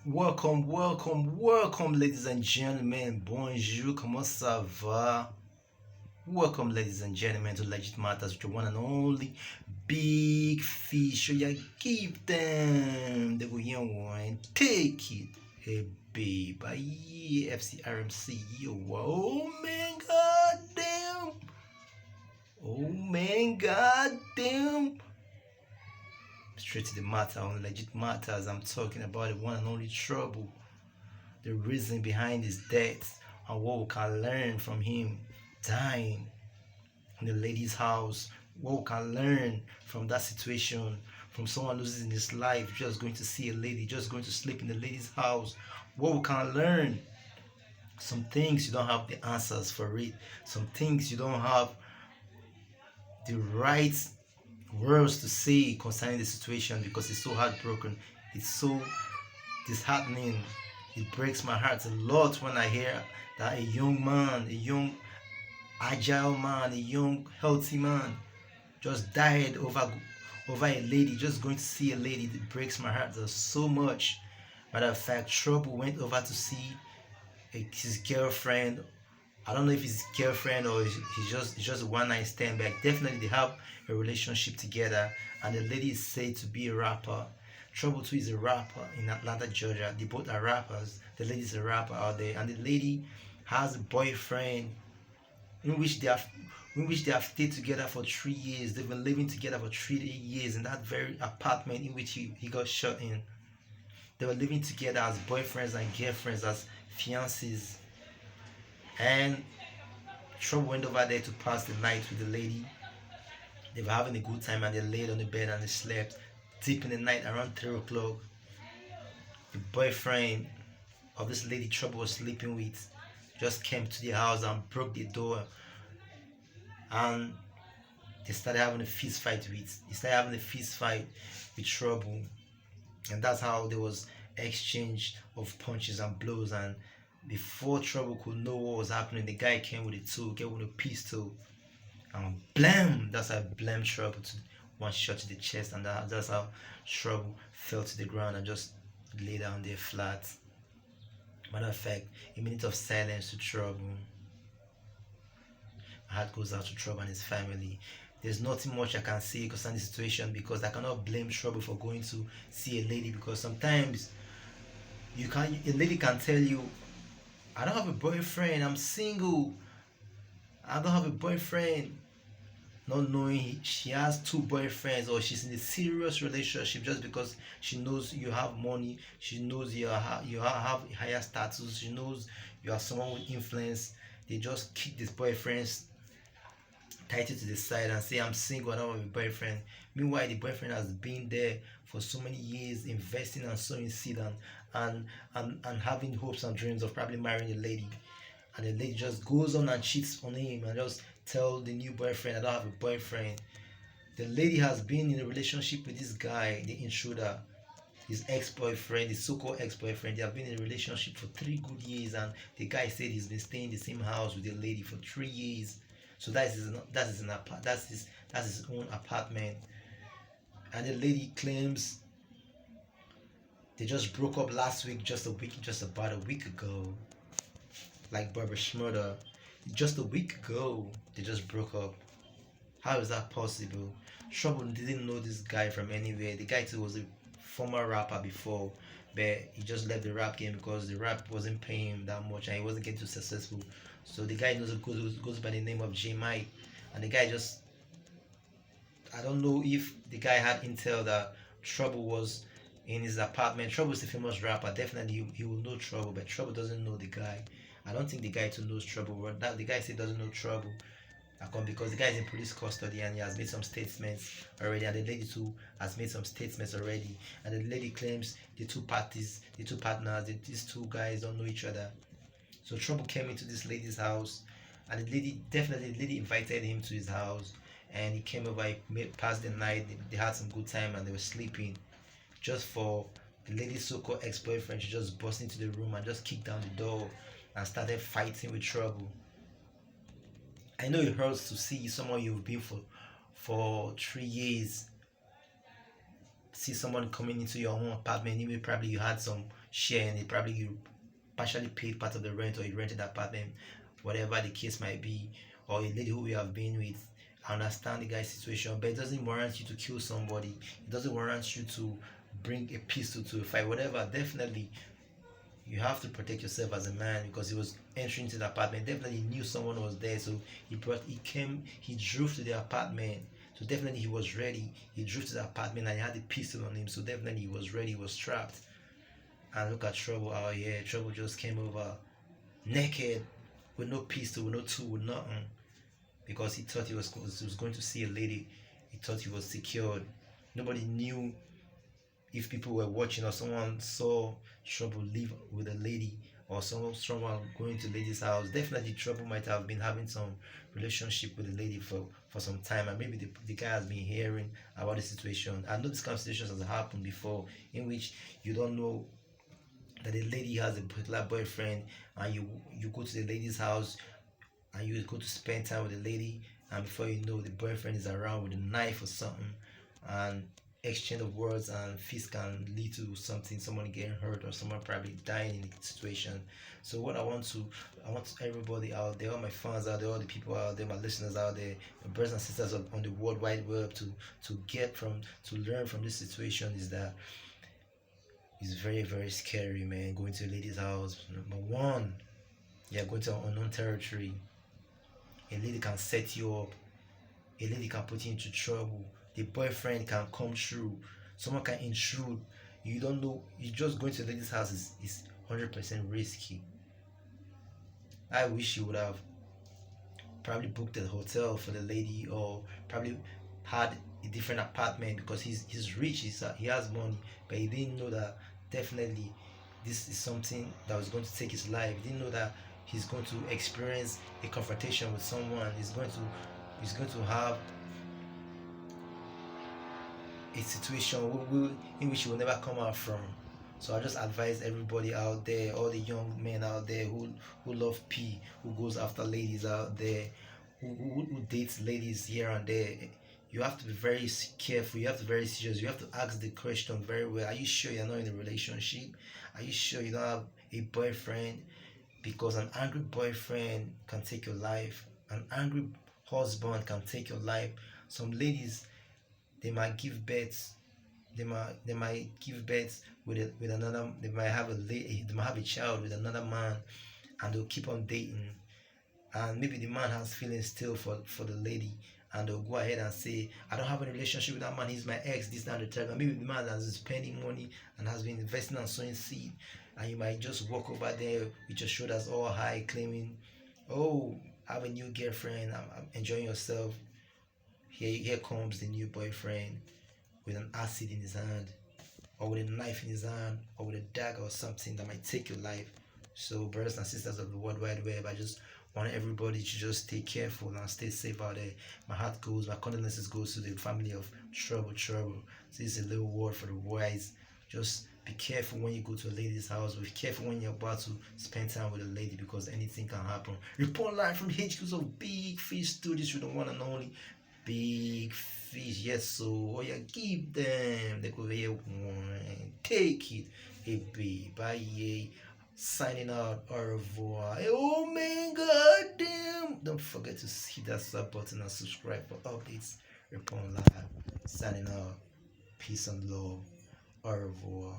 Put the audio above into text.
Welcome, ladies and gentlemen. Bonjour, comment ça va? Welcome, ladies and gentlemen, to Legit Matters with your one and only Big Fish. So, yeah, give them the young one. Take it, hey, babe. Yeah, FCRMC. Yo, oh, man, goddamn. Oh, man, goddamn. Straight to the matter on Legit Matters. I'm talking about the one and only Trouble, the reason behind his death, and what we can learn from him dying in the lady's house. What we can learn from that situation, from someone losing his life, just going to see a lady, just going to sleep in the lady's house. What we can learn. Some things you don't have the answers for it. Some things you don't have the right words to say concerning the situation because it's so heartbroken. It's so disheartening. It breaks my heart a lot when I hear that a young man, a young agile man, a young healthy man just died over a lady, just going to see a lady. It breaks my heart so much. Matter of fact, Trouble went over to see his girlfriend. I don't know if it's girlfriend or he's just a one night stand, but definitely they have a relationship together. And the lady is said to be a rapper. Trouble too is a rapper in Atlanta, Georgia. They both are rappers. The lady's a rapper out there, and the lady has a boyfriend in which they have stayed together for 3 years. They've been living together for 3 years in that very apartment in which he got shot in. They were living together as boyfriends and girlfriends, as fiancés. And Trouble went over there to pass the night with the lady. They were having a good time and they laid on the bed and they slept. Deep in the night, around 3 o'clock, the boyfriend of this lady Trouble was sleeping with just came to the house and broke the door, and they started having a fist fight with Trouble, and that's how there was exchange of punches and blows. And before Trouble could know what was happening, the guy came with a tool, came with a pistol, and blam! That's how blam Trouble to one shot to the chest, and that's how Trouble fell to the ground and just lay down there flat. Matter of fact, a minute of silence to Trouble. My heart goes out to Trouble and his family. There's nothing much I can say concerning the situation because I cannot blame Trouble for going to see a lady, because sometimes a lady can tell you, I don't have a boyfriend, I'm single, I don't have a boyfriend, not knowing she has two boyfriends, or she's in a serious relationship just because she knows you have money, she knows you have higher status, she knows you are someone with influence. They just kick these boyfriends title to the side and say, I'm single, I don't have a boyfriend. Meanwhile, the boyfriend has been there for so many years, investing and sowing seed and having hopes and dreams of probably marrying a lady. And the lady just goes on and cheats on him and just tell the new boyfriend, I don't have a boyfriend. The lady has been in a relationship with this guy, the intruder, his ex-boyfriend, his so-called ex-boyfriend. They have been in a relationship for 3 good years, and the guy said he's been staying in the same house with the lady for 3 years. So that's his own apartment. And the lady claims they just broke up last week, just about a week ago. Like Barbara Schmurder, just a week ago they just broke up. How is that possible? Trouble didn't know this guy from anywhere. The guy too was a former rapper before, but he just left the rap game because the rap wasn't paying him that much and he wasn't getting too successful. So the guy goes by the name of J Mike, and the guy just, I don't know if the guy had intel that Trouble was in his apartment. Trouble is a famous rapper. Definitely he will know Trouble, but Trouble doesn't know the guy. I don't think the guy too knows Trouble. But that the guy said doesn't know Trouble. Because the guy is in police custody and he has made some statements already, and the lady too has made some statements already, and the lady claims the two partners, these two guys don't know each other. So Trouble came into this lady's house, and the lady invited him to his house, and he came over. He passed the night. They had some good time and they were sleeping. Just for the lady's so-called ex-boyfriend, she just burst into the room and just kicked down the door and started fighting with Trouble. I know it hurts to see someone you've been for 3 years see someone coming into your own apartment, even probably you had some share in it, probably you partially paid part of the rent or you rented the apartment, whatever the case might be, or a lady who we have been with. I understand the guy's situation, but it doesn't warrant you to kill somebody. It doesn't warrant you to bring a pistol to a fight, whatever. Definitely, you have to protect yourself as a man because he was entering to the apartment. Definitely knew someone was there, so he drove to the apartment. So definitely he was ready. He drove to the apartment and he had a pistol on him. So definitely he was ready. He was strapped. And look at Trouble out here. Trouble just came over naked, with no pistol, with no tool, with nothing, because he thought he was going to see a lady. He thought he was secured. Nobody knew if people were watching or someone saw Trouble leave with a lady or someone going to lady's house. Definitely Trouble might have been having some relationship with the lady for some time, and maybe the guy has been hearing about the situation. I know this kind of situations has happened before, in which you don't know that the lady has a particular boyfriend, and you go to the lady's house and you go to spend time with the lady, and before you know, the boyfriend is around with a knife or something, and exchange of words and fists can lead to something, someone getting hurt or someone probably dying in the situation. So what I want everybody out there, all my fans out there, all the people out there, my listeners out there, my brothers and sisters on the world wide web, to learn from this situation is that it's very, very scary, man. Going to a lady's house, number one, you're going to unknown territory. A lady can set you up. A lady can put you into trouble. The boyfriend can come through. Someone can intrude. You don't know. You just going to a lady's house is 100% risky. I wish you would have probably booked a hotel for the lady, or probably had a different apartment, because he's rich, he has money, but he didn't know that definitely this is something that was going to take his life. He didn't know that he's going to experience a confrontation with someone. He's going to have a situation in which he will never come out from. So I just advise everybody out there, all the young men out there who love P, who goes after ladies out there, who dates ladies here and there. You have to be very careful. You have to be very serious. You have to ask the question very well. Are you sure you're not in a relationship? Are you sure you don't have a boyfriend? Because an angry boyfriend can take your life. An angry husband can take your life. Some ladies, they might give birth. They might give birth with another. They might have a child with another man, and they'll keep on dating. And maybe the man has feelings still for the lady, and they'll go ahead and say, I don't have a relationship with that man, he's my ex, this and the third. And maybe the man has been spending money and has been investing and sowing seed, and you might just walk over there with your shoulders all high, claiming, oh, I have a new girlfriend, I'm enjoying yourself. Here comes the new boyfriend with an acid in his hand, or with a knife in his hand, or with a dagger or something that might take your life. So, brothers and sisters of the World Wide Web, I just want everybody to just stay careful and stay safe out there. My condolences goes to the family of Trouble. This is a little word for the wise. Just be careful when you go to a lady's house. Be careful when you're about to spend time with a lady, because anything can happen. Report live from the HQs of Big Fish Studios with the one and only Big Fish. Yes, so oh yeah, give them. They go here one. Take it. Hey, babe. Bye. Signing out. Au revoir. Oh man, goddamn. Don't forget to hit that sub button and subscribe for updates. Report live. Signing out. Peace and love. Au revoir.